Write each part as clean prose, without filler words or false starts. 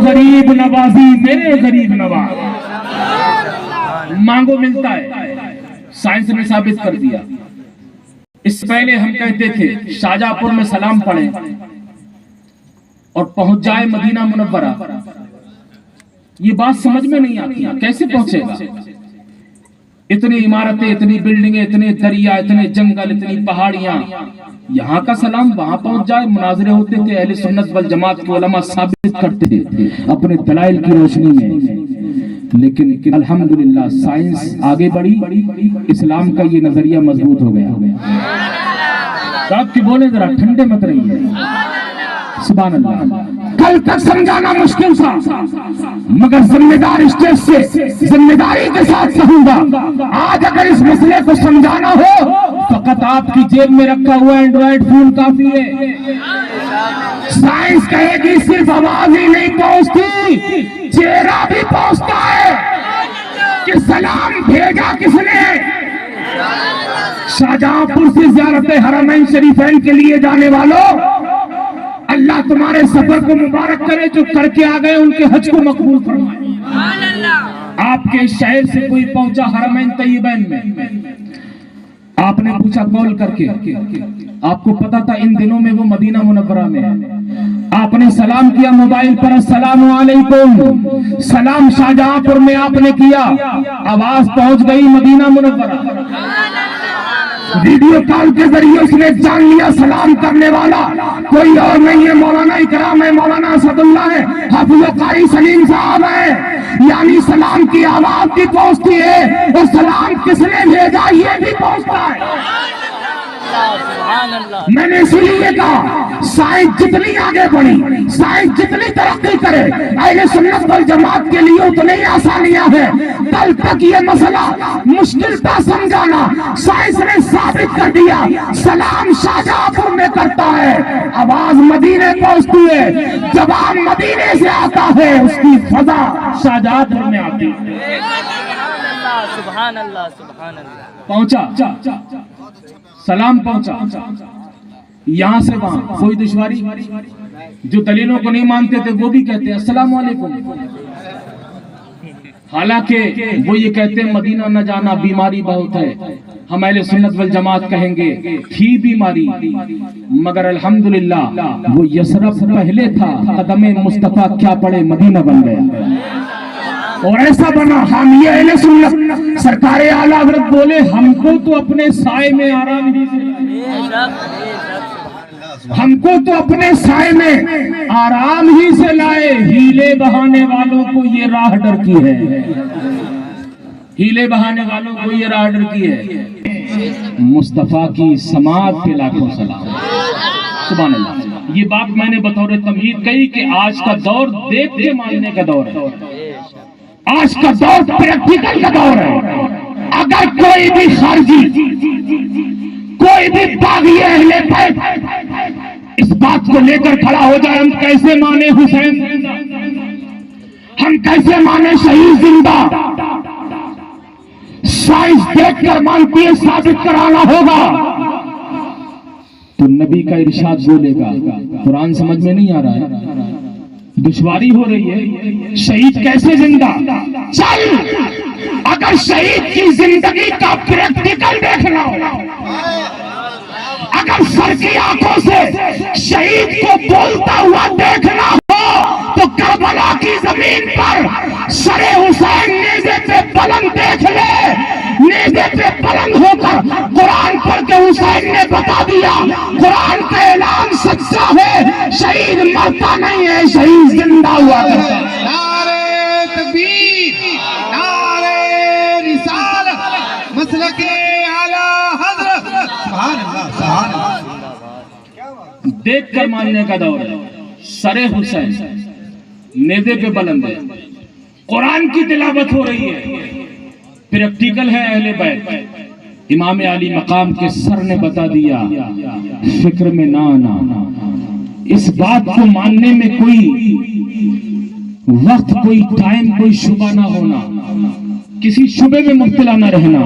غریب نوازی میرے غریب نواز، مانگو ملتا ہے، سائنس نے ثابت کر دیا۔ اس پہلے ہم کہتے تھے شاہجہاں پور میں سلام پڑھیں اور پہنچ جائے مدینہ منورہ، یہ بات سمجھ میں نہیں آتی، کیسے پہنچے گا؟ اتنی عمارتیں، اتنی بلڈنگیں، اتنے دریا، اتنے جنگل، اتنی پہاڑیاں، یہاں کا سلام وہاں پہنچ جائے؟ مناظرے ہوتے تھے، اہل سنت والجماعت کے علماء ثابت کرتے تھے اپنے دلائل کی روشنی میں، لیکن الحمدللہ سائنس آگے بڑھی، اسلام کا یہ نظریہ مضبوط ہو گیا۔ آپ کی بولیں ذرا، ٹھنڈے مت رہیے، سبحان اللہ۔ کل تک سمجھانا مشکل تھا، مگر ذمہ دار اسٹیج سے ذمہ داری کے ساتھ کہوں گا، آج اگر اس مسئلے کو سمجھانا ہو فقط آپ کی جیب میں رکھا ہوا اینڈرائڈ فون کافی ہے۔ سائنس کہے گی صرف آواز ہی نہیں پہنچتی، چہرہ بھی پہنچتا ہے کہ سلام بھیجا کس نے۔ شاہجہاں پور سے زیارت حرمین شریفین کے لیے جانے والوں، اللہ تمہارے سفر کو مبارک کرے، جو کر کے آ گئے ان کے حج کو مقبول فرمائے۔ آپ کے شہر سے کوئی پہنچا حرمین طیبین میں، آپ نے پوچھا کال کر کے، آپ کو پتا تھا ان دنوں میں وہ مدینہ منورہ میں ہے، آپ نے سلام کیا موبائل پر، السلام علیکم، سلام شاہجہاں پور میں آپ نے کیا، آواز پہنچ گئی مدینہ منورہ، ویڈیو کال کے ذریعے اس نے جان لیا سلام کرنے والا کوئی اور نہیں ہے، مولانا اکرام ہے، مولانا اسد اللہ ہے، حافظ و قاری سلیم صاحب ہے، یعنی سلام کی آواز بھی پہنچتی ہے اور سلام کس نے بھیجا یہ بھی پہنچتا ہے۔ میں نے اسی لیے کہا سائنس جتنی آگے بڑھی، سائنس جتنی ترقی کرے، اہل سنت والجماعت کے لیے اتنی آسانیاں ہیں۔ کل تک یہ مسئلہ مشکل تھا سمجھانا، سائنس نے ثابت کر دیا، سلام شاہجہاں پور میں کرتا ہے، آواز مدینے پہنچتی ہے، جواب مدینے سے آتا ہے، اس کی فضا شاہجہاں پور میں آتی ہے۔ سبحان اللہ، سبحان اللہ۔ پہنچا، سلام پہنچا، یہاں سے وہاں کوئی دشواری؟ جو دلیلوں کو نہیں مانتے تھے وہ بھی کہتے ہیں السلام علیکم، حالانکہ وہ یہ کہتے ہیں مدینہ نہ جانا بیماری بہت ہے، ہم اہل سنت والجماعت کہیں گے تھی بیماری، مگر الحمدللہ وہ یثرب پہلے تھا، قدم مصطفیٰ کیا پڑے مدینہ بن گیا، اور ایسا بنا حامی اہل سنت سرکار اعلیٰ حضرت بولے ہم کو تو اپنے سائے میں آرام ہی سے، ہم کو تو اپنے سائے میں آرام ہی سے لائے، ہیلے بہانے والوں کو یہ راہ ڈر کی ہے، ہیلے بہانے والوں کو یہ راہ ڈر کی ہے۔ مصطفیٰ کی سماعت پہ لاکھوں سلام، سبحان اللہ۔ یہ بات میں نے بطور تمہید کہی کہ آج کا دور دیکھ کے ماننے کا دور ہے، آج کا دور پریکٹیکل کا دور ہے۔ اگر کوئی بھی خارجی، کوئی بھی باغی اہل بیت اس بات کو لے کر کھڑا ہو جائے ہم کیسے مانے حسین زندہ، ہم کیسے مانے شہید زندہ، سائنس دیکھ کر مانتی ہے، ثابت کرانا ہوگا تو نبی کا ارشاد بولے گا۔ قرآن سمجھ میں نہیں آ رہا ہے، دشواری ہو رہی ہے، شہید کیسے زندہ؟ چل اگر شہید کی زندگی کا پریکٹیکل دیکھنا ہو، اگر سر کی آنکھوں سے شہید کو بولتا ہوا دیکھنا ہو تو کربلا کی زمین پر سر حسین نیزے پہ بلند دیکھ لے، نیزے پہ بلند ہو کر قرآن پڑھ کے حسین نے بتا دیا قرآن کا اعلان سچا ہے، شہید مرتا نہیں ہے، شہید زندہ ہوا کرتا ہے۔ نعرہ تکبیر، نعرہ رسالت، مسلک اعلیٰ حضرت، سبحان اللہ، سبحان اللہ۔ دیکھ کر ماننے کا دور ہے، سر حسین نیزے پہ بلند ہے، قرآن کی تلاوت ہو رہی ہے، پریکٹیکل ہے اہل بیت، امام علی مقام کے سر نے بتا دیا فکر میں نہ آنا، اس بات کو ماننے میں کوئی وقت، کوئی ٹائم، کوئی شبہ نہ ہونا، کسی شبے میں مبتلا نہ رہنا،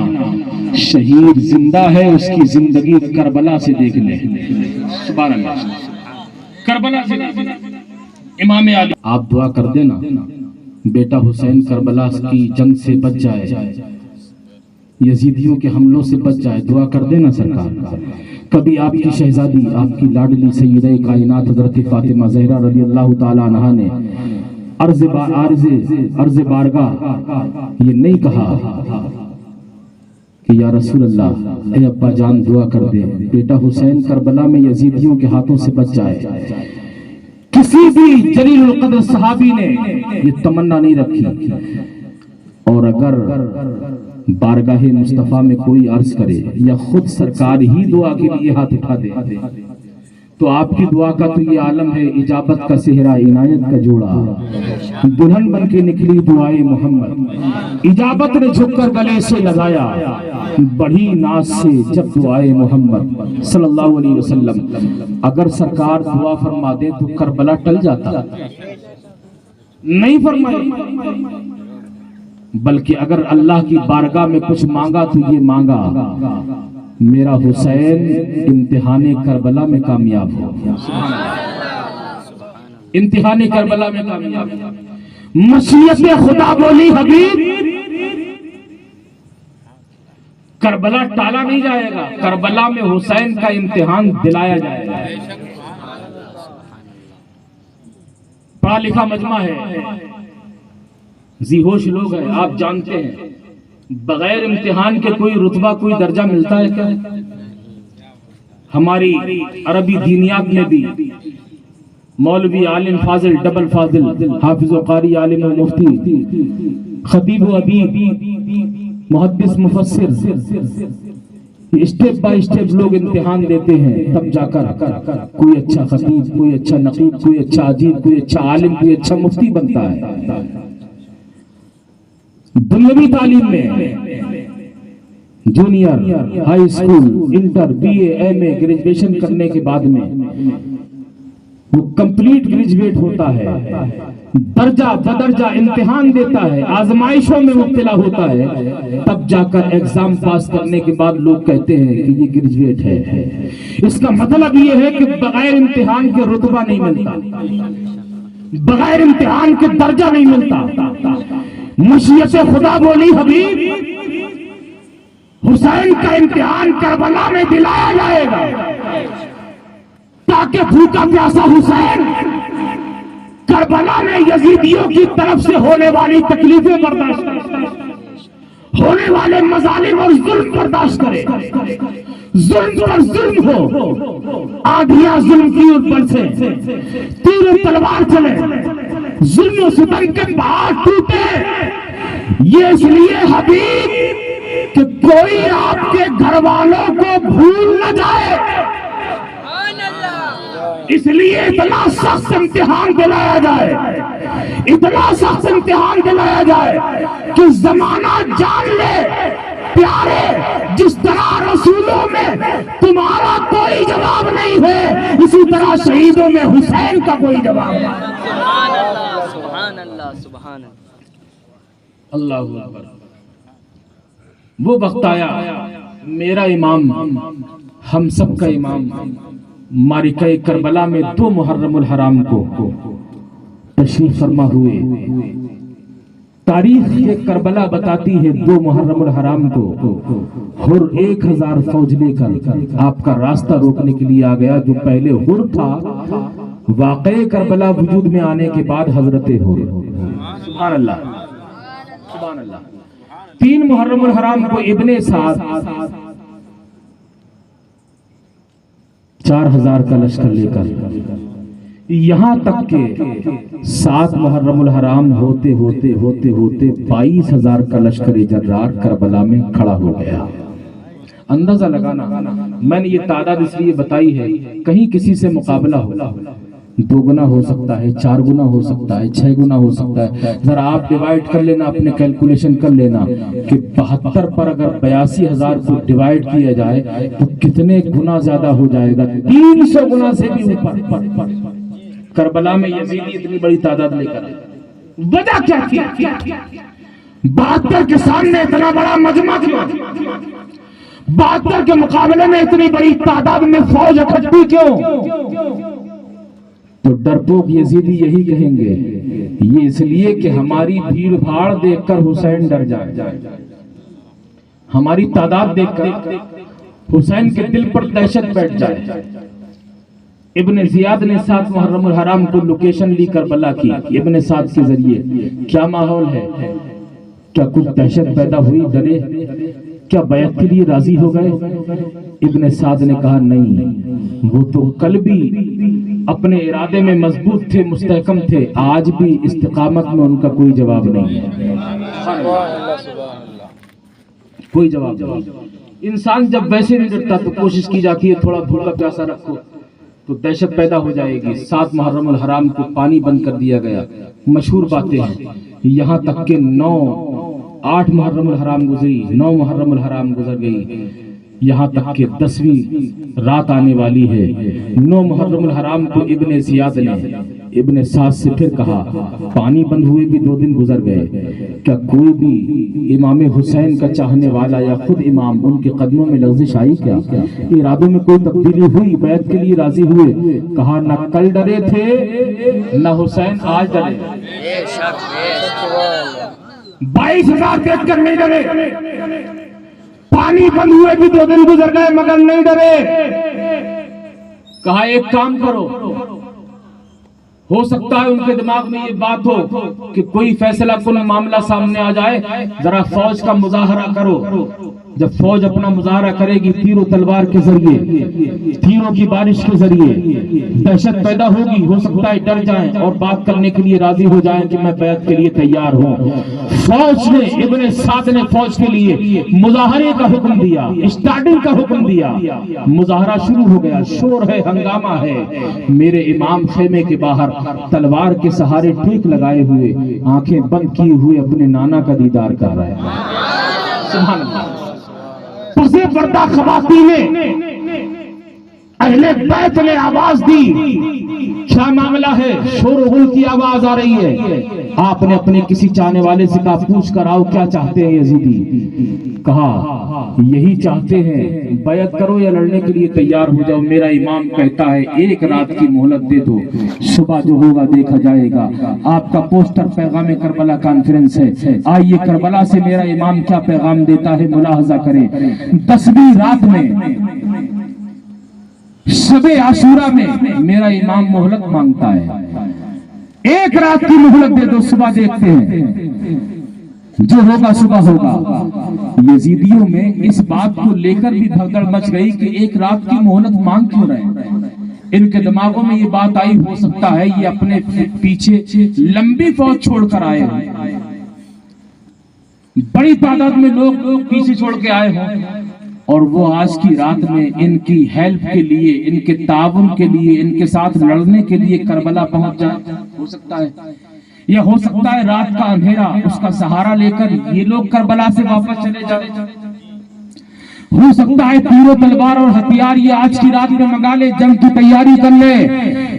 شہید زندہ ہے، اس کی زندگی کربلا سے دیکھ لے، سبحان اللہ، کربلا سے دیکھ لے۔ امام علی آپ دعا کر دینا بیٹا حسین کربلا کی جنگ سے بچ جائے، یزیدیوں کے حملوں سے بچ جائے، دعا کر دینا سرکار۔ کبھی آپ کی شہزادی، آپ کی لاڈلی سیدہ کائنات حضرت فاطمہ زہرا رضی اللہ تعالی عنہا نے عرض بارگاہ یہ نہیں کہا کہ یا رسول اللہ اے ابا جان دعا کر دے بیٹا حسین کربلا میں یزیدیوں کے ہاتھوں سے بچ جائے۔ کسی بھی جلیل القدر صحابی نے یہ تمنا نہیں رکھی، اور اگر بارگاہ مصطفیٰ میں کوئی عرض کرے یا خود سرکار ہی دعا کے لیے ہاتھ اٹھا دے تو آپ کی دعا کا تو یہ عالم ہے، اجابت کا صحرا عنایت کا جوڑا، دلہن بن کے نکلی دعائے محمد، اجابت نے جھک کر گلے سے لگایا بڑھی ناز سے جب دعائے محمد صلی اللہ علیہ وسلم۔ اگر سرکار دعا فرما دے تو کربلا ٹل جاتا، نہیں فرمائی، بلکہ اگر اللہ کی بارگاہ میں کچھ مانگا تو یہ مانگا میرا حسین امتحان کربلا میں کامیاب ہو، امتحان کربلا میں کامیاب ہو۔ مشیت خدا بولی حبیب، کربلا ٹالا نہیں جائے گا، کربلا میں حسین کا امتحان دلایا جائے گا۔ پڑھا لکھا مجمع ہے، ذی ہوش لوگ ہیں، آپ جانتے ہیں بغیر امتحان کے کوئی رتبہ کوئی درجہ ملتا ہے کیا؟ ہماری عربی دینیات میں بھی مولوی عالم فاضل ڈبل فاضل حافظ و قاری عالم و مفتی خطیب و ادیب محدث مفسر اسٹیپ بائی اسٹیپ لوگ امتحان دیتے ہیں، تب جا کر کوئی اچھا خطیب، کوئی اچھا نقیب، کوئی اچھا ادیب، کوئی اچھا عالم، کوئی اچھا مفتی بنتا ہے۔ دنیاوی تعلیم میں junior, high school, inter, B A, M A, graduation کرنے کے بعد میں وہ کمپلیٹ گریجویٹ ہوتا ہے، درجہ بدرجہ امتحان دیتا ہے، آزمائشوں میں مبتلا ہوتا ہے، تب جا کر ایگزام پاس کرنے کے بعد لوگ کہتے ہیں کہ یہ گریجویٹ ہے۔ اس کا مطلب یہ ہے کہ بغیر امتحان کے رتبہ نہیں ملتا، بغیر امتحان کے درجہ نہیں ملتا۔ مشیت خدا بولی حبیب، حسین کا امتحان کربلا میں دلایا جائے گا تاکہ بھوکا پیاسا حسین کربلا میں یزیدیوں کی طرف سے ہونے والی تکلیفیں برداشت کرے، ہونے والے مظالم اور ظلم برداشت کرے، ظلم پر ظلم ہو، آدھیاں ظلم کی اوپر سے تیر و تلوار چلے، ظلم و ستم کے پہاڑ ٹوٹے، یہ اس لیے حبیب کہ کوئی آپ کے گھر والوں کو بھول نہ جائے، اس لیے اتنا سخت امتحان دلایا جائے، اتنا سخت امتحان دلایا جائے کہ زمانہ جان لے پیارے، جس طرح رسولوں میں تمہارا کوئی جواب نہیں ہے، اسی طرح شہیدوں میں حسین کا کوئی جواب نہیں۔ سبحان اللہ، سبحان اللہ، سبحان اللہ، اللہ اکبر۔ وہ وقت آیا میرا امام، ہم سب کا امام، معرکہ کربلا میں 2 محرم الحرام کو تشریف فرما ہوئے۔ تاریخ یہ کربلا بتاتی ہے 2 محرم الحرام کو ہر 1000 فوج لے کر آپ کا راستہ روکنے کے لیے آ گیا۔ جو پہلے ہر تھا، واقع کربلا وجود میں آنے کے بعد حضرت ہر۔ سبحان اللہ، سبحان اللہ۔ 3 محرم الحرام کو ابن سعد 4000 کا لشکر لے کر، یہاں تک کہ 7 محرم الحرام ہوتے ہوتے 22,000 کا لشکر جرار کربلا میں کھڑا ہو گیا۔ اندازہ لگانا، میں نے یہ تعداد اس لیے بتائی ہے کہیں کسی سے مقابلہ ہو، 2 گنا ہو سکتا ہے، 4 گنا ہو سکتا ہے، 6 گنا ہو سکتا ہے۔ ذرا آپ ڈیوائیڈ کر لینا، اپنے کیلکولیشن کر لینا کہ 72 پر اگر 82,000 کو ڈیوائیڈ کیا جائے تو کتنے گنا زیادہ ہو جائے گا؟ 300 گنا سے بھی اوپر کربلا میں یزیدی اتنی بڑی تعداد لے کر۔ وجہ کیا تھی؟ 72 کے سامنے اتنا بڑا مجمع کیوں؟ 72 کے مقابلے میں اتنی بڑی تعداد میں فوج اکٹھی کیوں؟ تو ڈرپوک یزیدی یہی کہیں گے، یہ اس لیے کہ ہماری بھیڑ بھاڑ دیکھ کر حسین ڈر جائے، ہماری تعداد دیکھ کر حسین کے دل پر دہشت بیٹھ جائے۔ ابن زیاد نے 7 محرم الحرام کو لوکیشن لی کربلا کی، ابن سعد کے ذریعے کیا ماحول ہے، کیا کچھ دہشت پیدا ہوئی، ڈرے، کیا بیعت کے لیے راضی ہو گئے؟ ابن سعد نے کہا نہیں، وہ تو کل بھی اپنے ارادے میں مضبوط تھے، مستحکم تھے، آج بھی استقامت میں ان کا کوئی جواب نہیں ہے، کوئی جواب نہیں۔ انسان جب ویسے نہیں ڈرتا تو کوشش کی جاتی ہے تھوڑا بھوکا پیاسا رکھو تو دہشت پیدا ہو جائے گی۔ 7 محرم الحرام کو پانی بند کر دیا گیا، مشہور باتیں ہیں، یہاں تک کہ 8 محرم الحرام گزری، 9 محرم الحرام گزر گئی، یہاں تک کہ 10ویں رات آنے والی ہے۔ 9 محرم الحرام کو ابن زیاد نے ابن سعد سے پھر کہا، پانی بند ہوئے بھی 2 دن گزر گئے، کیا کوئی بھی امام حسین کا چاہنے والا یا خود امام ان کے قدموں میں لغزش آئی؟ کیا ارادوں میں کوئی تبدیلی ہوئی؟ بیعت کے لیے راضی ہوئے؟ کہا نہ کل ڈرے تھے نہ حسین آج ڈرے، 22,000 دیکھ کر نہیں ڈرے، پانی بند ہوئے بھی 2 دن گزر گئے مگر نہیں ڈرے۔ کہا ایک کام کرو، ہو سکتا ہے ان کے دماغ میں یہ بات ہو کہ کوئی فیصلہ کن معاملہ سامنے آ جائے، ذرا فوج کا مظاہرہ کرو۔ جب فوج اپنا مظاہرہ کرے گی تیر و تلوار کے ذریعے، تیروں کی بارش کے ذریعے، دہشت پیدا ہوگی، ہو سکتا ہے ڈر جائیں اور بات کرنے کے لیے راضی ہو جائیں کہ میں بیعت کے لیے تیار ہوں۔ فوج نے ابن سعد نے فوج کے لیے مظاہرے کا حکم دیا، اسٹارٹنگ کا حکم دیا، مظاہرہ شروع ہو گیا، شور ہے، ہنگامہ ہے۔ میرے امام خیمے کے باہر تلوار کے سہارے ٹیک لگائے ہوئے، آنکھیں بند کیے ہوئے اپنے نانا کا دیدار کر رہے ہیں۔ سبحان اللہ۔ پردے پردہ خواتین اہل بیت نے آواز دی، کیا معاملہ ہے؟ شور و غل کی آواز آ رہی ہے۔ آپ نے اپنے کسی چاہنے والے سے کہا پوچھ کر آؤ کیا چاہتے ہیں یزیدی؟ کہا یہی چاہتے ہیں، بیعت کرو یا لڑنے کے لیے تیار ہو جاؤ۔ میرا امام کہتا ہے 1 رات کی مہلت دے دو، صبح جو ہوگا دیکھا جائے گا۔ آپ کا پوسٹر پیغام کربلا کانفرنس ہے، آئیے کربلا سے میرا امام کیا پیغام دیتا ہے ملاحظہ کریں۔ 10ویں رات میں شب عاشورہ میں میرا امام مہلت مانگتا ہے، 1 رات کی مہلت دے دو، صبح دیکھتے ہیں، جو ہوگا صبح ہوگا۔ یزیدیوں میں اس بات کو لے کر بھی بھگدڑ مچ گئی کہ 1 رات کی مہلت مانگ کیوں رہے ہیں؟ ان کے دماغوں میں یہ بات آئی، ہو سکتا ہے یہ اپنے پیچھے لمبی فوج چھوڑ کر آئے ہیں، بڑی تعداد میں لوگ پیچھے چھوڑ کے آئے ہوں، اور وہ آج کی رات میں ان کی ہیلپ کے لیے، ان کے تعاون کے لیے، ان کے ساتھ لڑنے کے لیے کربلا پہنچ جائے۔ ہو سکتا ہے، یا ہو سکتا ہے رات کا اندھیرا اس کا سہارا لے کر یہ لوگ کربلا سے واپس چلے جائیں۔ ہو سکتا ہے تیر و تلوار اور ہتھیار یہ آج کی رات میں منگا لے، جنگ کی تیاری کر لے۔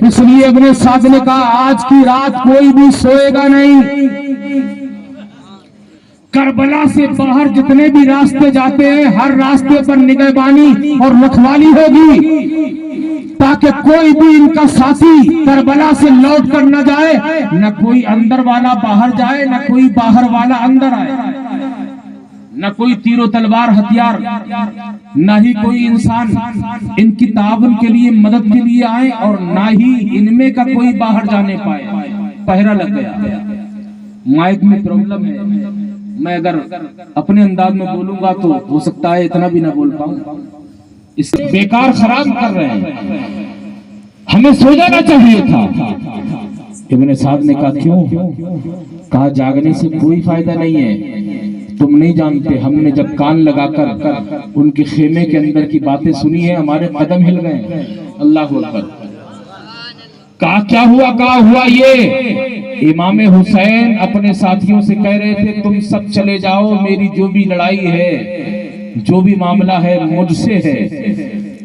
اس لیے ابن سعد نے کہا آج کی رات کوئی بھی سوئے گا نہیں۔ کربلا سے باہر جتنے بھی راستے جاتے ہیں ہر راستے پر نگہبانی اور رکھوالی ہوگی، تاکہ کوئی بھی ان کا ساتھی کربلا سے لوٹ کر نہ جائے، نہ کوئی اندر والا باہر جائے، نہ کوئی باہر والا اندر آئے، نہ کوئی تیر و تلوار ہتھیار، نہ ہی کوئی انسان ان کی تعاون کے لیے مدد کے لیے آئے، اور نہ ہی ان میں کا کوئی باہر جانے پائے۔ پہرا لگ گیا۔ مائک میں پرابلم ہے، میں اگر اپنے انداز میں بولوں گا تو ہو سکتا ہے اتنا بھی نہ بول پاؤں، اس بیکار خراب کر رہے ہیں، ہمیں سو جانا چاہیے تھا۔ ابن سعد نے کہا کیوں؟ کہا جاگنے سے کوئی فائدہ نہیں ہے، تم نہیں جانتے، ہم نے جب کان لگا کر ان کے خیمے کے اندر کی باتیں سنی ہیں ہمارے قدم ہل گئے۔ اللہ اکبر۔ کہا کیا ہوا؟ کہا ہوا یہ، امام حسین اپنے ساتھیوں سے کہہ رہے تھے تم سب چلے جاؤ، میری جو بھی لڑائی ہے، جو بھی معاملہ ہے مجھ سے ہے،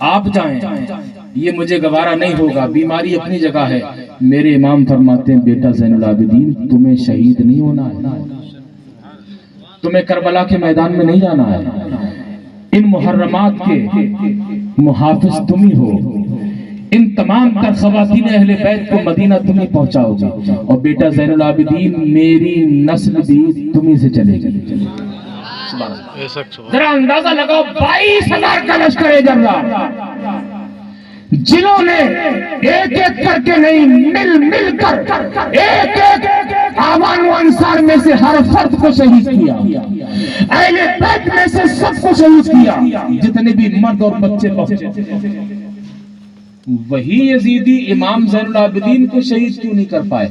آپ جائیں، یہ مجھے گوارا نہیں ہوگا، بیماری اپنی جگہ ہے۔ میرے امام فرماتے ہیں بیٹا زین العابدین تمہیں شہید نہیں ہونا ہے، تمہیں کربلا کے میدان میں نہیں جانا ہے، ان محرمات کے محافظ تم ہی ہو، ان تمام تر خواتین اہل بیت کو مدینہ تم ہی پہنچاؤ گے، اور بیٹا زین العابدین میری نسل بھی تم ہی سے چلے گی۔ ذرا اندازہ لگاؤ 22,000 کا لشکر جرہ، جنہوں نے ایک ایک کر کے نہیں مل کر ایک ایک آوان و انصار میں سے ہر فرد کو شہید کیا، اہل بیت میں سے سب کو شہید کیا، جتنے بھی مرد اور بچے پہنچے۔ وہی یزیدی امام زین العابدین کو شہید کیوں نہیں کر پائے؟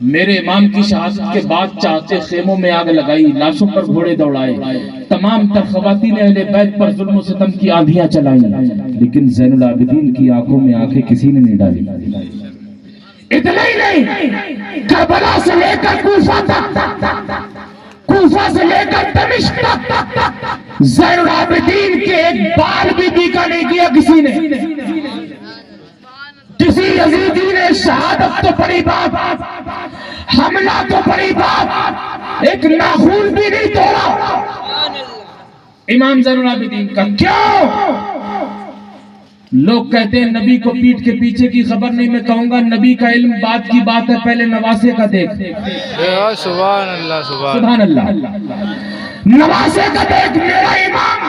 میرے امام کی شہادت کے بعد چاچے خیموں میں آگ لگائی، لاشوں پر گھوڑے دوڑائے، تمام تر خواتین اہل بیت پر ظلم و ستم کی آندھیاں چلائیں، لیکن زین العابدین کی آنکھوں میں آنکھیں کسی نے نہیں ڈالی۔ اتنا ہی نہیں، کربلا سے لے کر کوفہ تک، کوفہ سے لے کر دمشق تک زین العابدین کے ایک بال بھی بیکا نہیں کیا کسی نے۔ کسی یزیدی نے شہادت تو بڑی بات، حملہ تو بڑی بات، ایک ناخون بھی نہیں توڑا امام زین العابدین کا۔ کیوں؟ لوگ کہتے ہیں نبی کو پیٹھ کے پیچھے کی خبر نہیں، میں کہوں گا نبی کا علم بات کی بات ہے، پہلے نواسے کا دیکھ۔ سبحان اللہ سبحان اللہ، نواسے کا دیکھ۔ میرا امام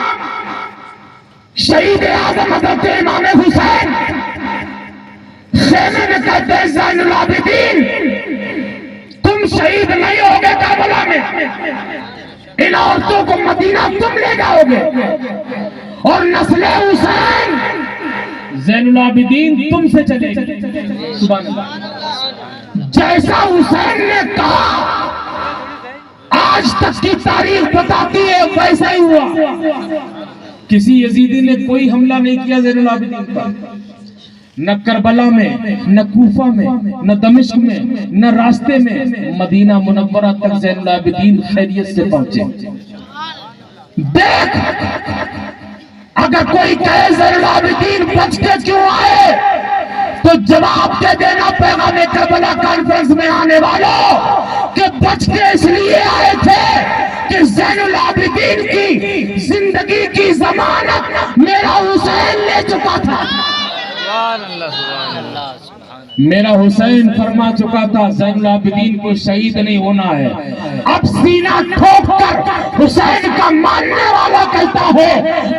شہید اعظم حضرت امام حسین خیمے میں کہتے ہیں زین العابدین تم شہید نہیں ہوگے کربلا میں، ان عورتوں کو مدینہ تم لے جاؤ گے، اور نسل حسین زین العابدین تم سے چلے گی۔ سبحان اللہ، جیسا حسین نے کہا آج تک کی تاریخ بتاتی ہے ویسا ہی ہوا۔ کسی یزیدی نے کوئی حملہ نہیں کیا زین العابدین پر، نہ کربلا میں، نہ کوفہ میں، نہ دمشق میں، نہ راستے میں، مدینہ منورہ تک زین العابدین خیریت سے پہنچے۔ دیکھ، اگر کوئی کہے زین العابدین بچ کے کیوں آئے تو جواب دے دینا پیغام کربلا کانفرنس میں آنے والوں کہ بچ کے اس لیے آئے تھے کہ زین العابدین کی زندگی کی ضمانت میرا حسین لے چکا تھا۔ میرا حسین فرما چکا تھا زین العابدین کو شہید نہیں ہونا ہے۔ اب سینہ ٹھوک کر حسین کا ماننے والا کہتا ہے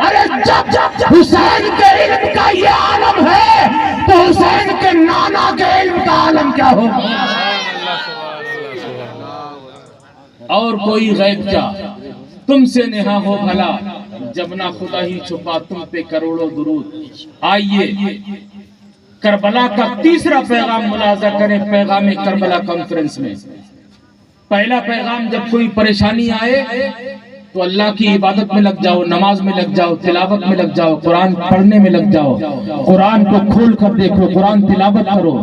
ارے جب حسین کے علم کا یہ عالم ہے تو حسین کے نانا کے علم کا عالم کیا ہوگا؟ اور کوئی غیب کیا، تم سے نہا ہو بھلا جب نہ خدا ہی چھپا تم پہ کروڑوں درود۔ آئیے کربلا کا تیسرا پیغام ملاحظہ کریں پیغام کربلا کانفرنس میں۔ پہلا پیغام جب کوئی پریشانی آئے تو اللہ کی عبادت میں لگ جاؤ، نماز میں لگ جاؤ، تلاوت میں لگ جاؤ، قرآن پڑھنے میں لگ جاؤ، قرآن کو کھول کر دیکھو، قرآن تلاوت کرو،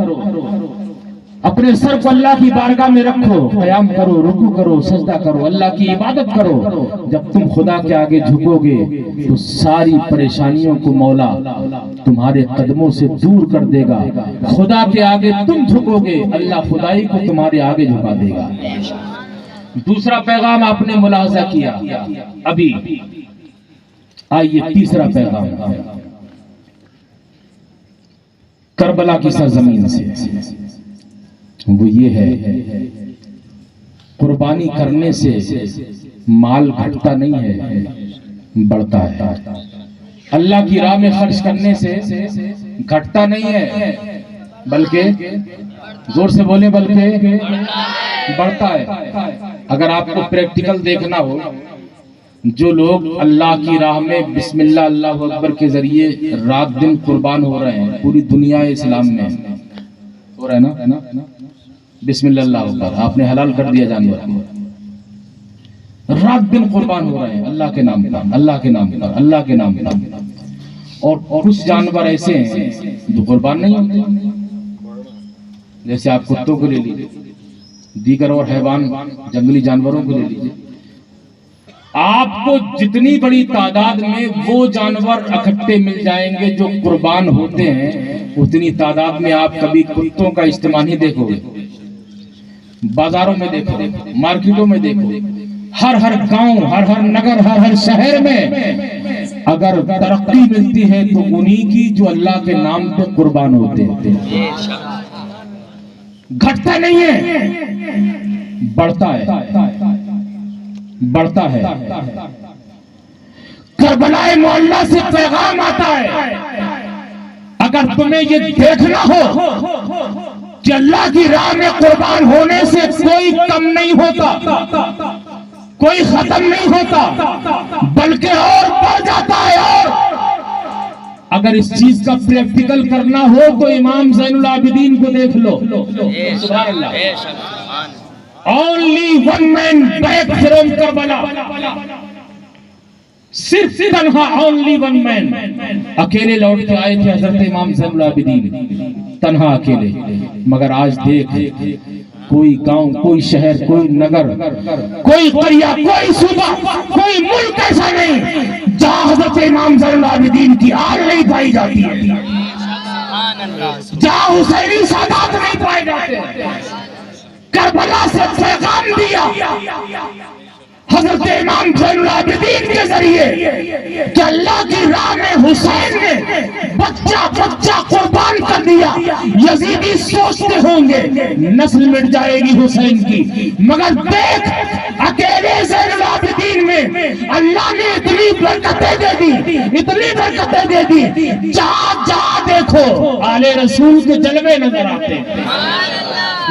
اپنے سر کو اللہ کی بارگاہ میں رکھو، قیام کرو، رکوع کرو، سجدہ کرو، اللہ کی عبادت کرو۔ جب تم خدا کے آگے جھکو گے تو ساری پریشانیوں کو مولا تمہارے قدموں سے دور کر دے گا۔ خدا کے آگے تم جھکو گے، اللہ خدائی کو تمہارے آگے جھکا دے گا۔ دوسرا پیغام آپ نے ملاحظہ کیا، ابھی آئیے تیسرا پیغام کربلا کی سرزمین سے، وہ یہ ہے قربانی کرنے سے مال گھٹتا نہیں ہے، بڑھتا ہے۔ اللہ کی راہ میں خرچ کرنے سے گھٹتا نہیں ہے بلکہ، زور سے بولیں، بلکہ بڑھتا ہے۔ اگر آپ کو پریکٹیکل دیکھنا ہو، جو لوگ اللہ کی راہ میں بسم اللہ اللہ اکبر کے ذریعے رات دن قربان ہو رہے ہیں، پوری دنیا اسلام میں ہو رہا ہے نا، بسم اللہ اللہ اکبر، آپ نے حلال کر دیا جانور کو، رات دن قربان ہو رہے ہیں اللہ کے نام پر، اللہ کے نام پر، اللہ کے نام پر۔ اور کچھ جانور ایسے ہیں جو قربان نہیں ہوتے، جیسے آپ کتوں کو لے لیجیے، دیگر اور حیوان جنگلی جانوروں کو لے لیجیے۔ آپ کو جتنی بڑی تعداد میں وہ جانور اکٹھے مل جائیں گے جو قربان ہوتے ہیں، اتنی تعداد میں آپ کبھی کتوں کا اجتماع نہیں دیکھو گے۔ بازاروں میں دیکھو، مارکیٹوں میں دیکھو، ہر گاؤں، ہر نگر، ہر شہر میں اگر ترقی ملتی ہے تو انہی کی جو اللہ کے نام پہ قربان ہوتے ہیں۔ گھٹتا نہیں ہے، بڑھتا ہے۔ کربلا معلیٰ سے پیغام آتا ہے، اگر تمہیں یہ دیکھنا ہو کہ اللہ کی راہ میں قربان ہونے سے کوئی کم نہیں ہوتا، کوئی ختم نہیں ہوتا، بلکہ اور بڑھ جاتا ہے۔ اور اگر اس چیز کا پریکٹیکل کرنا ہو تو امام زین العابدین کو دیکھ لو۔ سبحان اللہ۔ Only one man back from Karbala. صرف تنہا only one man اکیلے لوٹ کے آئے تھے حضرت امام زین العابدین، تنہا اکیلے۔ مگر آج دیکھ، کوئی گاؤں، کوئی شہر، کوئی نگر، کوئی قریہ، کوئی صوبہ، کوئی ملک ایسا نہیں جہاں حضرت امام زین العابدین کی آل نہیں پائی جاتی ہے، جہاں حسینی سادات نہیں پائے جاتے ہیں۔ کربلا سے پیغام دیا حضرت امام زین العابدین کے ذریعے کہ اللہ کی راہ میں حسین نے بچہ قربان کر دیا۔ یزیدی سوچتے ہوں گے نسل مٹ جائے گی حسین کی، مگر دیکھ اکیلے زین العابدین میں اللہ نے اتنی برکتیں دے دی، اتنی برکتیں دے دی، جہاں دیکھو آل رسول کے جلوے نظر آتے ہیں،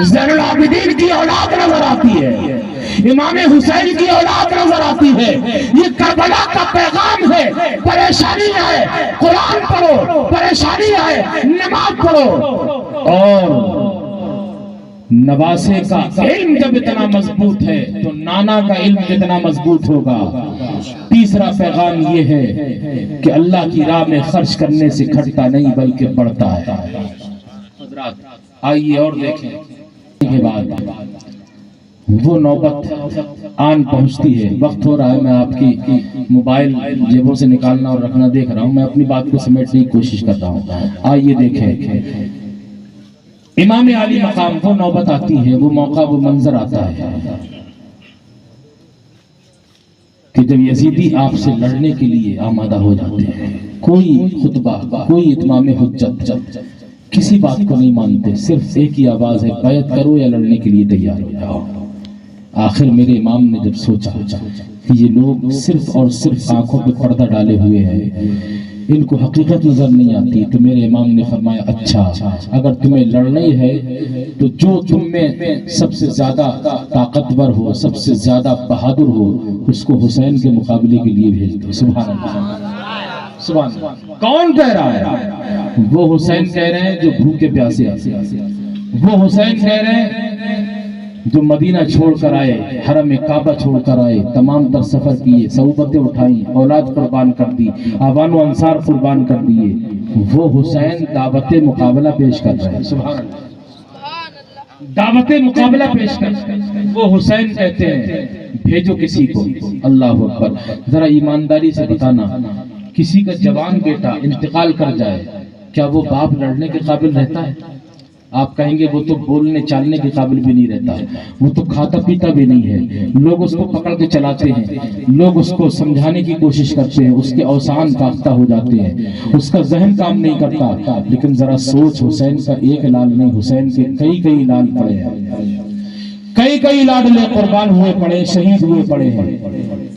زین العابدین کی اولاد نظر آتی ہے، امام حسین کی اولاد نظر آتی ہے۔ یہ کربلا کا پیغام ہے، پریشانی آئے قرآن پڑھو، پریشانی آئے نماز پڑھو۔ اور نواسے کا علم جب اتنا مضبوط ہے تو نانا کا علم جتنا مضبوط ہوگا۔ تیسرا پیغام یہ ہے کہ اللہ کی راہ میں خرچ کرنے سے گھٹتا نہیں بلکہ بڑھتا ہے۔ حضرات آئیے اور دیکھیں کے بعد وہ نوبت آن پہنچتی ہے۔ وقت ہو رہا ہے، میں آپ کی موبائل جیبوں سے نکالنا اور رکھنا دیکھ رہا ہوں، میں اپنی بات کو سمیٹنے کی کوشش کر رہا ہوں۔ آئیے دیکھیں، امام علی مقام وہ نوبت آتی ہے، وہ موقع، وہ منظر آتا ہے کہ جب یزیدی آپ سے لڑنے کے لیے آمادہ ہو جاتے ہیں، کوئی خطبہ، کوئی اتمام حجت، کسی بات کو نہیں مانتے، صرف ایک ہی آواز ہے، بیعت کرو یا لڑنے کے لیے تیار ہو جاؤ۔ آخر میرے امام نے جب سوچا کہ یہ لوگ صرف اور صرف آنکھوں پہ پردہ ڈالے ہوئے ہیں، ان کو حقیقت نظر نہیں آتی، تو میرے امام نے فرمایا اچھا اگر تمہیں لڑنا ہی ہے تو جو تم میں سب سے زیادہ طاقتور ہو، سب سے زیادہ بہادر ہو، اس کو حسین کے مقابلے کے لیے بھیج دو۔ سبحان اللہ، سبحان اللہ۔ کون کہہ رہا ہے؟ وہ حسین کہہ رہے ہیں جو بھوکے پیاسے ہیں، وہ حسین کہہ رہے ہیں جو مدینہ چھوڑ کر آئے، حرم کعبہ چھوڑ کر آئے، تمام تر سفر کیے، صحبتیں اٹھائیں، اولاد قربان کر دی، آبان و انصار قربان کر دیے، وہ حسین دعوت مقابلہ پیش کر رہے ہیں۔ سبحان اللہ، دعوت مقابلہ پیش کر رہے ہیں۔ وہ حسین کہتے ہیں بھیجو کسی کو۔ اللہ اکبر، ذرا ایمانداری سے بتانا، کسی کا جوان بیٹا انتقال کر جائے، کیا وہ باپ لڑنے کے قابل رہتا ہے؟ آپ کہیں گے وہ تو بولنے چالنے کے قابل بھی نہیں رہتا ہے، وہ تو کھاتا پیتا بھی نہیں ہے، لوگ اس کو پکڑ کے چلاتے ہیں، لوگ اس کو سمجھانے کی کوشش کرتے ہیں، اس کے اوسان فاختہ ہو جاتے ہیں، اس کا ذہن کام نہیں کرتا۔ لیکن ذرا سوچ، حسین کا ایک لال نہیں، حسین کے کئی لال پڑے ہیں، کئی لاڈلے قربان ہوئے پڑے، شہید ہوئے پڑے ہیں،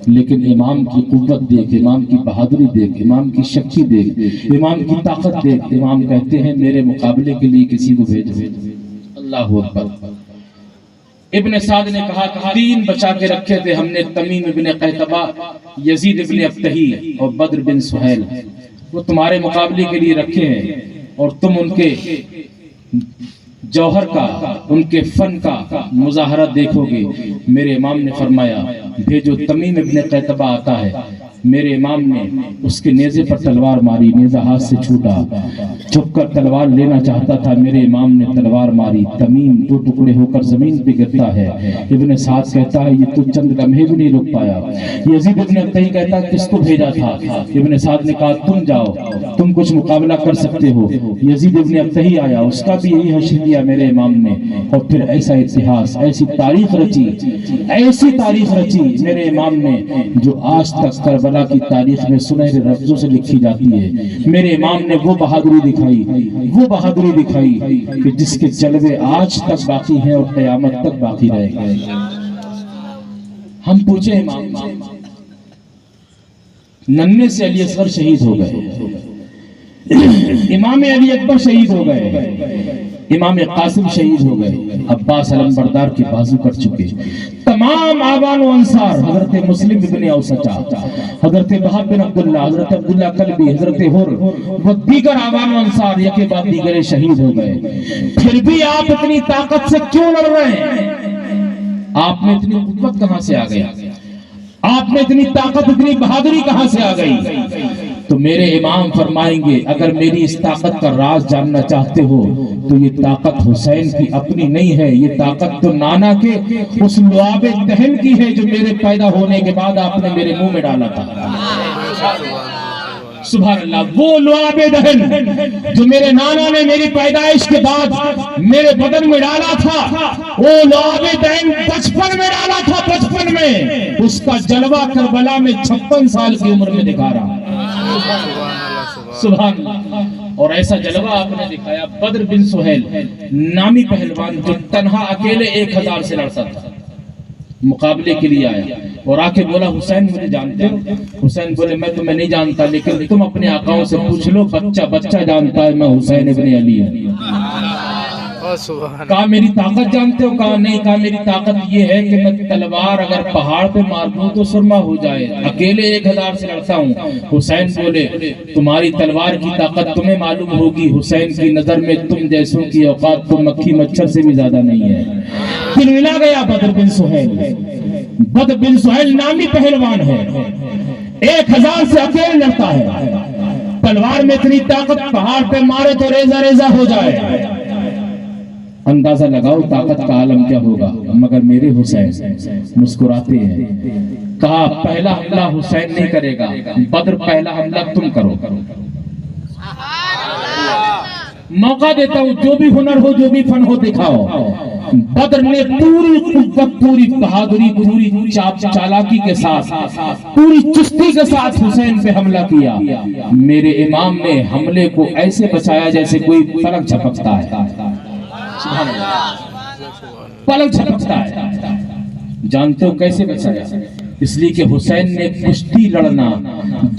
لیکن امام کی قوت دیکھ، امام کی بہادری دیکھ، امام کی شکتی دیکھ، امام کی طاقت دیکھ، امام کہتے ہیں میرے مقابلے کے لیے کسی کو بھیجو۔ اللہ اکبر۔ ابن سعد نے کہا کہ 3 بچا کے رکھے تھے ہم نے، تمیم ابن قیطبہ، یزید ابن ابتہی اور بدر بن سہیل، وہ تمہارے مقابلے کے لیے رکھے ہیں، اور تم ان کے جوہر کا، ان کے فن کا مظاہرہ دیکھو گے۔ میرے امام نے فرمایا بھیجو، تمیم ابن قیطبہ آتا ہے، میرے امام نے اس کے نیزے پر تلوار ماری، نیزہ ہاتھ سے چھوٹا، جھک کر تلوار لینا چاہتا تھا، میرے امام نے تلوار ماری، تمیم دو ٹکڑے ہو کر زمین پہ گرتا ہے۔ ابن سعد کہتا ہے یہ تو چند لمحے بھی نہیں رک پایا۔ یزید ابن ابتہی کہتا ہے کس کو بھیجا تھا؟ ابن سعد نے کہا تم جاؤ، تم کچھ مقابلہ کر سکتے ہو۔ یزید ابن ابتہی آیا، اس کا بھی یہی حشر کیا میرے امام نے، اور پھر ایسا اتہاس، ایسی تاریخ رچی، ایسی تاریخ رچی میرے امام نے جو آج تک کربلا کی تاریخ میں سنہرے لفظوں سے لکھی جاتی ہے۔ میرے امام نے وہ بہادری دکھائی، وہ بہادری دکھائی کہ جس کے جلوے آج تک باقی ہیں اور قیامت تک باقی رہے گئے۔ ہم پوچھے امام سے، ننھے سے علی اصغر شہید ہو گئے، امام علی اکبر شہید ہو گئے، امام قاسم شہید ہو گئے، عباس علمبردار کی بازو کٹ چکے، تمام آبان و انصار، حضرت مسلم ابن اوسطا، حضرت وہب بن عبداللہ، حضرت عبداللہ کلبی، حضرت حر و دیگر آبان و انصار یکے بعد دیگر شہید ہو گئے۔ پھر بھی آپ اتنی طاقت سے کیوں لڑ رہے ہیں؟ آپ میں اتنی قوت کہاں سے آ گئی؟ آپ میں اتنی طاقت، اتنی بہادری کہاں سے آ گئی؟ تو میرے امام فرمائیں گے اگر میری اس طاقت کا راز جاننا چاہتے ہو تو یہ طاقت حسین کی اپنی نہیں ہے، یہ طاقت تو نانا کے اس لعاب دہن کی ہے جو میرے پیدا ہونے کے بعد آپ نے میرے منہ میں ڈالا تھا۔ سبحان اللہ، وہ لعاب دہن جو میرے نانا نے میری پیدائش کے بعد میرے بدن میں ڈالا تھا، وہ لعاب دہن بچپن میں ڈالا تھا، بچپن میں اس کا جلوہ کربلا میں 56 سال کی عمر میں دکھا رہا۔ سبحان اللہ، اور ایسا جلوہ آپ نے دکھایا۔ بدر بن سہیل نامی پہلوان جو تنہا اکیلے 1000 سے لڑتا تھا، مقابلے کے لیے آیا اور آ کے بولا حسین مجھے جانتے ہو؟ حسین بولے میں تمہیں نہیں جانتا، لیکن تم اپنے آقاؤں سے پوچھ لو، بچہ جانتا ہے میں حسین ابن علی ہوں۔ کہا میری طاقت جانتے ہو؟ کہا نہیں۔ کہا میری طاقت یہ ہے کہ میں تلوار اگر پہاڑ پہ مار دوں تو سرما ہو جائے، اکیلے 1000 سے لڑتا ہوں۔ حسین بولے تمہاری تلوار کی طاقت تمہیں معلوم ہوگی، حسین کی نظر میں تم جیسوں کی اوقات تو مکھی مچھر سے بھی زیادہ نہیں ہے۔ پھر ملا گیا بدر بن سہیل۔ بدر بن سہیل نامی پہلوان ہے، 1000 سے اکیلے لڑتا ہے، تلوار میں اتنی طاقت، پہاڑ پہ مارے تو ریزہ ریزہ ہو جائے۔ اندازہ لگاؤ طاقت کا عالم کیا ہوگا، مگر میرے حسین مسکراتے ہیں۔ کہا پہلا حملہ حسین نہیں کرے گا، بدر پہلا حملہ تم کرو۔ موقع دیتا ہوں، جو بھی ہنر ہو، جو بھی فن ہو دکھاؤ۔ بدر نے پوری قوت، پوری بہادری، پوری چالاکی کے ساتھ، پوری چستی کے ساتھ حسین پہ حملہ کیا۔ میرے امام نے حملے کو ایسے بچایا جیسے کوئی پلک جھپکتا ہے، پلک جھپکتا ہے۔ جانتے ہو کیسے بچایا؟ اس لیے کہ حسین نے کشتی لڑنا،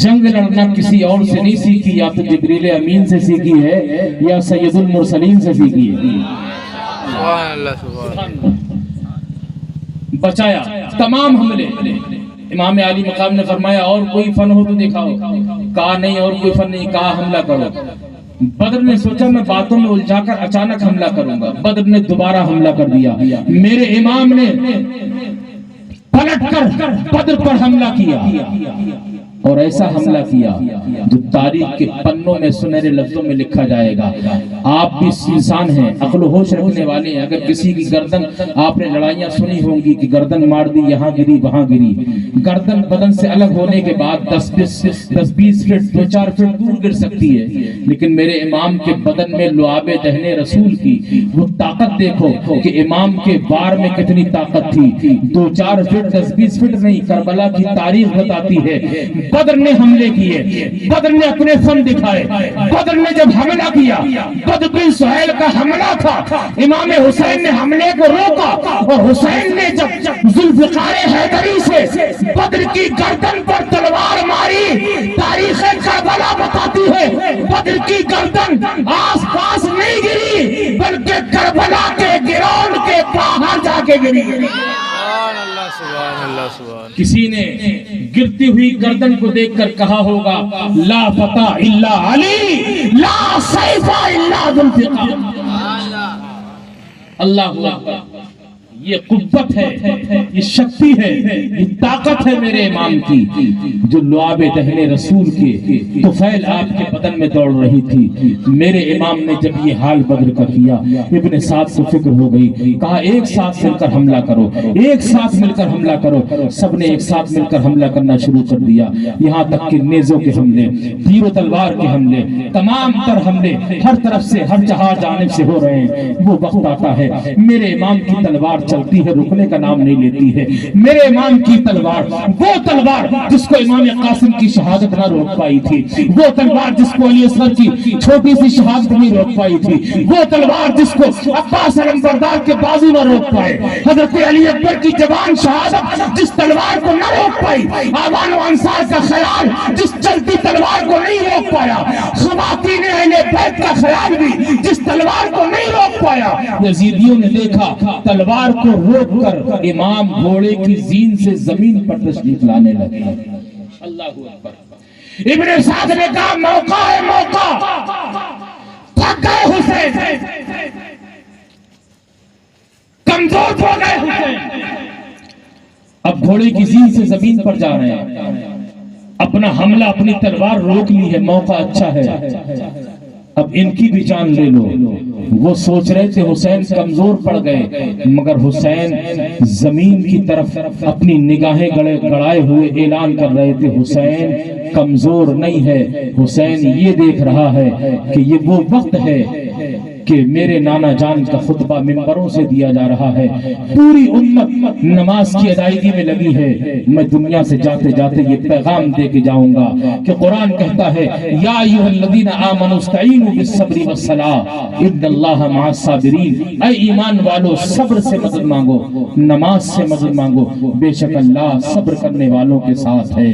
جنگ لڑنا کسی اور سے نہیں سیکھی، یا تو جبریل امین سے سیکھی ہے یا سید المرسلین سے سیکھی ہے۔ بچایا تمام حملے۔ امام علی مقام نے فرمایا اور کوئی فن ہو تو دکھاؤ۔ کہا نہیں اور کوئی فن نہیں، کہا حملہ کرو۔ بدر نے سوچا میں باتوں میں الجھا کر اچانک حملہ کروں گا، بدر نے دوبارہ حملہ کر دیا۔ میرے امام نے پلٹ کر بدر پر حملہ کیا، اور ایسا حملہ کیا جو تاریخ کے پنوں میں سنہرے لفظوں میں لکھا جائے گا۔ آپ بھی انسان ہیں، عقل و ہوش رکھنے والے ہیں۔ اگر کسی کی گردن، آپ نے لڑائیاں سنی ہوں گی کہ گردن مار دی، یہاں گری وہاں گری، گردن بدن سے الگ ہونے کے بعد 10-20 فٹ 2-4 فٹ دور گر سکتی ہے، لیکن میرے امام کے بدن میں لعاب دہن رسول کی وہ طاقت دیکھو کہ امام کے وار میں کتنی طاقت تھی۔ 2-4 فٹ 10-20 فٹ نہیں، کربلا کی تاریخ بتاتی ہے بدر نے حملے کیے، بدر نے اپنے فن دکھائے۔ بدر نے جب حملہ کیا، بدر بن سہیل کا حملہ تھا، امام حسین نے حملے کو روکا، اور حسین نے جب ذوالفقار حیدری سے بدر کی گردن پر تلوار ماری، تاریخ کربلا بتاتی ہے بدر کی گردن آس پاس نہیں گری، بلکہ کربلا کے گراؤنڈ کے باہر جا کے گری۔ کسی نے گرتی ہوئی گردن کو دیکھ کر کہا ہوگا لا فتح الا علی، لا سیف الا ذوالفقار۔ اللہ اکبر، یہ قوت ہے، یہ شکتی ہے، یہ طاقت ہے میرے امام کی، جو لعاب دہن رسول کے طفیل آپ کے بدن میں دوڑ رہی تھی۔ میرے امام نے جب یہ حال بدر کا کیا، ابن سعد کو فکر ہو گئی، کہا ایک ساتھ مل کر حملہ کرو، ایک ساتھ مل کر حملہ کرو۔ سب نے ایک ساتھ مل کر حملہ کرنا شروع کر دیا، یہاں تک کہ نیزوں کے حملے، تیر و تلوار کے حملے، تمام تر حملے ہر طرف سے، ہر جہاں جانب سے ہو رہے ہیں۔ وہ وقت آتا ہے میرے امام کی تلوار چلتی ہے، رکنے کا نام نہیں لیتی ہے۔ میرے امام کی تلوار، وہ تلوار جس کو امام قاسم کی شہادت نہ روک پائی تھی، وہ تلوار جس کو علی اصغر کی چھوٹی سی شہادت نہیں روک پائی تھی، وہ تلوار جس کو عباس علمبردار کے بازو نہ روک پائے، حضرت علی اکبر کی جوان شہادت جس تلوار کو نہ روک پائی، آبان و انصار کا خیال جس چلتی تلوار کو نہیں روک پایا، خواتین اہل بیت کا خیال بھی جس تلوار کو نہیں روک پایا۔ یزیدیوں نے دیکھا تلوار کو روک کر امام گھوڑے کی زین سے زمین پر تشریف لانے لگے۔ اللہ اکبر۔ ابن سعد نے کہا موقع ہے، موقع، تھک گئے حسین، کمزور ہو گئے حسین، اب گھوڑے کی زین سے زمین پر جا رہے ہیں، اپنا حملہ اپنی تلوار روک لی ہے، موقع اچھا ہے، اب ان کی بھی جان لے لو۔ وہ سوچ رہے تھے حسین کمزور پڑ گئے، مگر حسین زمین کی طرف اپنی نگاہیں گڑائے ہوئے اعلان کر رہے تھے حسین کمزور نہیں ہے، حسین یہ دیکھ رہا ہے کہ یہ وہ وقت ہے کہ میرے نانا جان کا خطبہ منبروں سے دیا جا رہا ہے، پوری امت نماز کی ادائیگی میں لگی ہے، میں دنیا سے جاتے جاتے یہ پیغام دے کے جاؤں گا کہ قرآن کہتا ہے یا ایھا الذین آمنوا استعینوا بالصبر والصلاۃ ان اللہ مع الصابرین، اے ایمان والو صبر سے مدد مانگو، نماز سے مدد مانگو، بے شک اللہ صبر کرنے والوں کے ساتھ ہے۔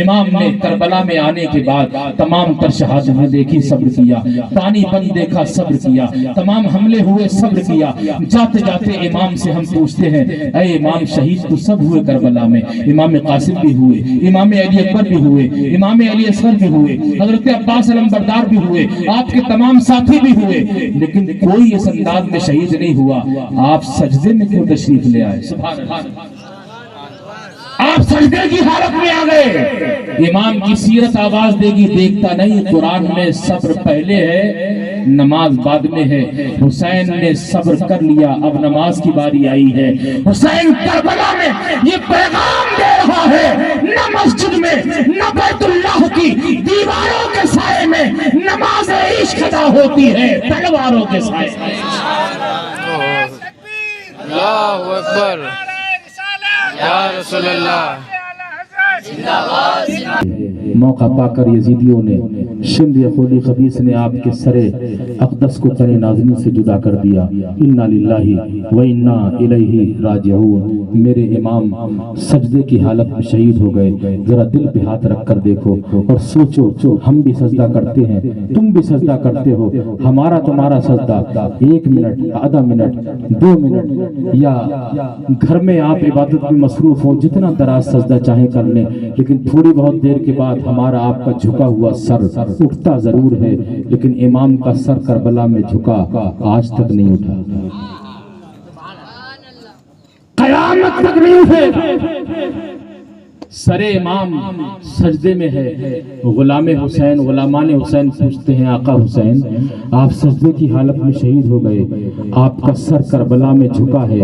امام نے کربلا میں آنے کے بعد تمام تر شہادتیں دیکھی، صبر کیا، پانی بند دیکھا، صبر کیا، تمام حملے ہوئے، صبر کیا۔ جاتے جاتے امام سے ہم پوچھتے ہیں اے امام شہید تو سب ہوئے کربلا میں، امام قاسم بھی ہوئے، امام علی اکبر بھی ہوئے، امام علی اصغر بھی ہوئے، حضرت عباس علمبردار بھی ہوئے، آپ کے تمام ساتھی بھی ہوئے، لیکن کوئی اس انداز میں شہید نہیں ہوا، آپ سجدے میں کیوں تشریف لے آئے؟ سبحان اللہ، آپ سجدے کی حالت میں آ گئے۔ امام کی سیرت آواز دے گی، دیکھتا نہیں قرآن میں صبر پہلے ہے نماز بعد میں ہے۔ حسین نے صبر کر لیا، اب نماز کی باری آئی ہے۔ حسین کربلا میں یہ پیغام دے رہا ہے، نہ مسجد میں نہ بیت اللہ کی دیواروں کے سائے میں نماز عشق ادا ہوتی ہے، تلواروں کے سائے میں۔ اللہ اکبر، یا رسول اللہ۔ موقع پا کر یزیدیوں نے، شند خولی خبیث نے آپ کے سر اقدس کو تن نازنی سے جدا کر دیا۔ انا للہ و انا الیہ راجعون۔ میرے امام سجدے کی حالت میں شہید ہو گئے۔ ذرا دل پہ ہاتھ رکھ کر دیکھو اور سوچو، ہم بھی سجدہ کرتے ہیں، تم بھی سجدہ کرتے ہو، ہمارا تمہارا سجدہ 1 منٹ، آدھا منٹ، 2 منٹ، یا گھر میں آپ عبادت میں مصروف ہوں، جتنا دراز سجدہ چاہے کر لیں، لیکن تھوڑی بہت دیر کے بعد ہمارا آپ کا جھکا ہوا سر اٹھتا ضرور ہے، لیکن امام کا سر کربلا میں جھکا آج تک نہیں اٹھا، قیامت تک نہیں اٹھے۔ سر امام سجدے میں ہے۔ غلام حسین، غلامان حسین پوچھتے ہیں آقا حسین آپ سجدے کی حالت میں شہید ہو گئے، آپ کا سر کربلا میں جھکا ہے،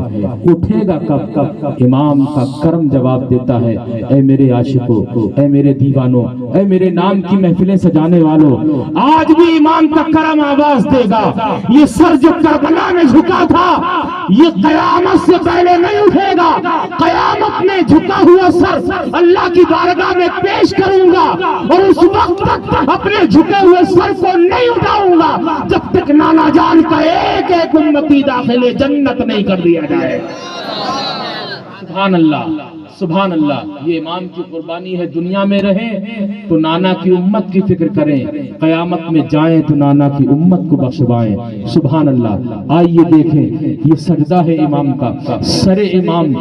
اٹھے گا کب؟ امام کا کرم جواب دیتا ہے اے میرے عاشقوں، اے میرے دیوانوں، اے میرے نام کی محفلیں سجانے والوں، آج بھی امام کا کرم آواز دے گا، یہ سر جو کربلا میں جھکا تھا یہ قیامت سے پہلے نہیں اٹھے گا، قیامت میں جھکا ہوا سر اللہ کی بارگاہ میں پیش کروں گا، اور اس وقت تک اپنے جھکے ہوئے سر کو نہیں اٹھاؤں گا جب تک نانا جان کا ایک امتی داخل جنت نہیں کر دیا جائے۔ سبحان اللہ، سبحان اللہ، یہ امام کی قربانی ہے، دنیا میں رہیں تو نانا کی امت کی فکر کریں، قیامت میں جائیں تو نانا کی امت کو بخشوائیں۔ سبحان اللہ۔ آئیے دیکھیں، یہ سجدہ ہے امام کا، سر امام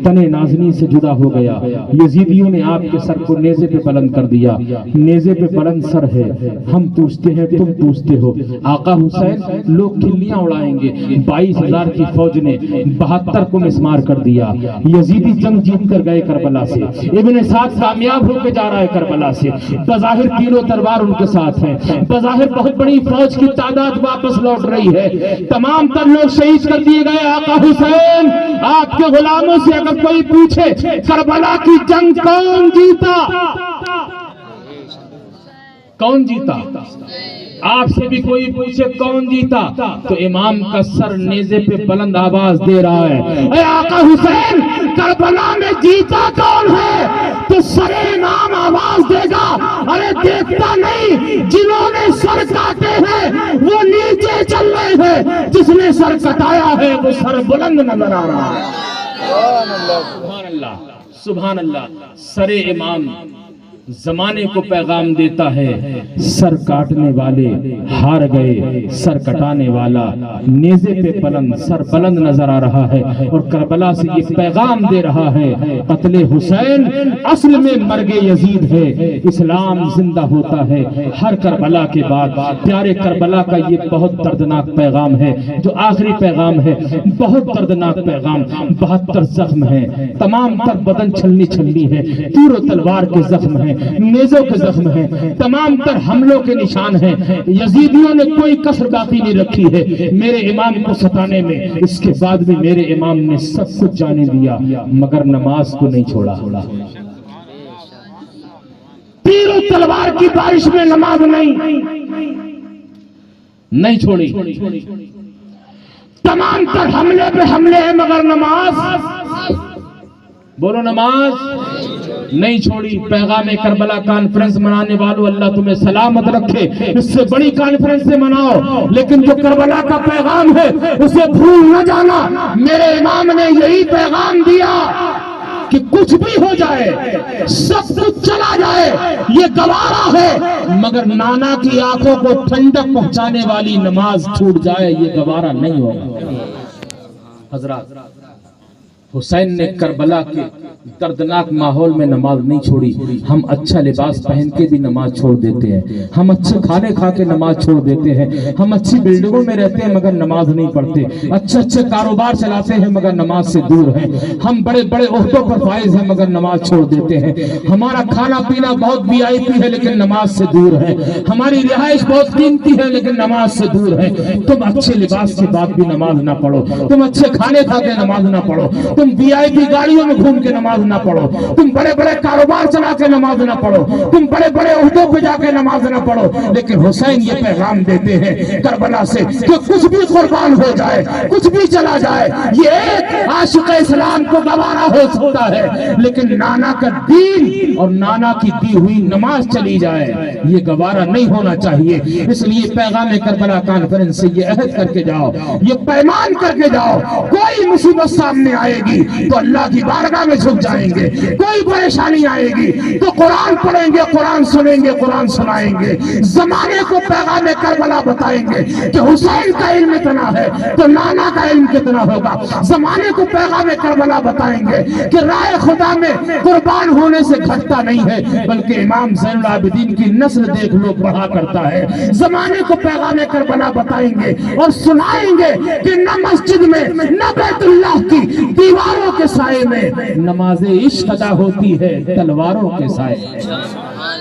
تن نازنی سے جدا ہو گیا، یزیدیوں نے آپ کے سر کو نیزے پہ بلند کر دیا، نیزے پہ بلند سر ہے، ہم پوچھتے ہیں تم پوچھتے ہو، آقا حسین لوگ کھلیاں اڑائیں گے، 22,000 کی فوج نے 72 کو مسمار کر دیا، یزیدی جنگ جیت کر گئے کربلا سے، ابن سعد کامیاب ہو کے جا رہا ہے کربلا سے، بظاہر تیر و تلوار ان کے ساتھ ہیں، بظاہر بہت بڑی فوج کی تعداد واپس لوٹ رہی ہے، تمام تر لوگ شہید کر دیے گئے۔ آقا حسین آپ کے غلاموں سے اگر کوئی پوچھے کربلا کی جنگ کون جیتا، کون جیتا، آپ سے بھی کوئی پوچھے کون جیتا تو امام کا سر نیزے پہ بلند آواز دے رہا ہے، اے آقا حسین کربلا میں جیتا کون ہے؟ تو سر امام آواز دے گا، ارے دیکھتا نہیں، جنہوں نے سر کاٹے ہیں وہ نیچے چل رہے ہیں، جس نے سر کٹایا ہے وہ سر بلند نظر آ رہا ہے۔ سبحان اللہ، سبحان اللہ۔ سر امام زمانے کو پیغام دیتا ہے، سر کاٹنے والے ہار گئے، سر کٹانے والا نیزے پہ بلند، سر بلند نظر آ رہا ہے، اور کربلا سے یہ پیغام دے رہا ہے، قتل حسین اصل میں مرگ یزید ہے، اسلام زندہ ہوتا ہے ہر کربلا کے بعد۔ پیارے کربلا کا یہ بہت دردناک پیغام ہے، جو آخری پیغام ہے، بہت دردناک پیغام۔ 72 زخم ہیں، تمام تر بدن چھلنی چھلنی ہے، تیر و تلوار کے زخم ہیں، نیزوں کے زخم ہیں، تمام تر حملوں کے نشان ہیں، یزیدیوں نے کوئی کسر باقی نہیں رکھی ہے میرے امام کو ستانے میں۔ اس کے بعد بھی میرے امام نے سب کچھ جانے دیا مگر نماز کو نہیں چھوڑا۔ تیر و تلوار کی بارش میں نماز نہیں چھوڑی، تمام تر حملے پہ حملے ہیں مگر نماز، بولو نماز نہیں چھوڑی۔ پیغام کربلا کانفرنس منانے والوں اللہ تمہیں سلامت رکھے، اس سے بڑی کانفرنس سے مناؤ، لیکن جو کربلا کا پیغام ہے اسے بھول نہ جانا۔ میرے امام نے یہی پیغام دیا کہ کچھ بھی ہو جائے، سب کچھ چلا جائے، یہ گوارا ہے، مگر نانا کی آنکھوں کو ٹھنڈک پہنچانے والی نماز چھوٹ جائے یہ گوارا نہیں ہوگا۔ حضرات، حسین نے کربلا کے دردناک ماحول میں نماز نہیں چھوڑی۔ ہم اچھا لباس پہن کے بھی نماز چھوڑ دیتے ہیں، ہم اچھے کھانے کھا کے نماز چھوڑ دیتے ہیں، ہم اچھی بلڈنگوں میں رہتے ہیں مگر نماز نہیں پڑھتے، اچھے کاروبار چلاتے ہیں مگر نماز سے دور ہیں، ہم بڑے بڑے عہدوں پر فائز ہیں مگر نماز چھوڑ دیتے ہیں، ہمارا کھانا پینا بہت VIP ہے لیکن نماز سے دور ہے، ہماری رہائش بہت قیمتی ہے لیکن نماز سے دور ہے۔ تم اچھے لباس کے بعد بھی نماز نہ پڑھو، تم اچھے کھانے کھا کے نماز نہ پڑھو، تم VIP گاڑیوں میں گھوم کے نماز نہ پڑھو، تم بڑے بڑے کاروبار چلا کے نماز نہ پڑھو، تم بڑے بڑے عہدوں پہ جا کے نماز نہ پڑھو، لیکن حسین یہ پیغام دیتے ہیں کربلا سے کہ کچھ بھی قربان ہو جائے، کچھ بھی چلا جائے، یہ ایک عاشق اسلام کو گوارا ہو سکتا ہے، لیکن نانا کا دین اور نانا کی دی ہوئی نماز چلی جائے یہ گوارا نہیں ہونا چاہیے۔ اس لیے پیغام کربلا کانفرنس سے یہ عہد کر کے جاؤ، یہ پیمان کر کے جاؤ، کوئی مصیبت سامنے آئے گی تو اللہ کی بارگاہ میں جھک جائیں گے، کوئی پریشانی آئے گی تو قرآن پڑھیں گے، قرآن سنیں گے، قرآن سنائیں گے، زمانے کو پیغام کربلا بتائیں گے کہ حسین کا علم اتنا ہے تو نانا کا علم کتنا ہوگا، زمانے کو پیغام کربلا بتائیں گے کہ رائے خدا میں قربان ہونے سے گھٹتا نہیں ہے بلکہ امام زین العابدین کی نسل دیکھ لو بڑھا کرتا ہے، زمانے کو پیغام کربلا بتائیں گے اور سنائیں گے کہ نہ مسجد میں نہ بیت اللہ کی دیواروں کے سائے میں نماز عشق ادا ہوتی ہے تلواروں کے سائے۔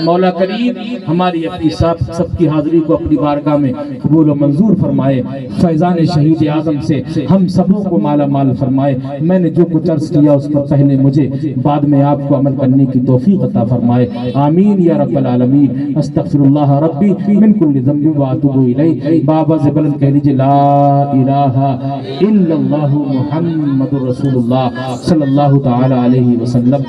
مولا کریم ہماری اپنی سب کی حاضری کو اپنی بارگاہ میں قبول و منظور فرمائے، فیضان شہید اعظم سے ہم سبوں کو مالا مال فرمائے۔ میں نے جو کچھ عرض کیا اس پر پہلے مجھے بعد میں آپ کو عمل کرنے کی توفیق عطا فرمائے، آمین یا رب العالمین۔ استغفر اللہ ربی من کل ذنب واتوب الیہ۔ بابا سے بلند کہہ لیجئے لا الہ الا اللہ محمد رسول اللہ صلی اللہ تعالی علیہ وسلم۔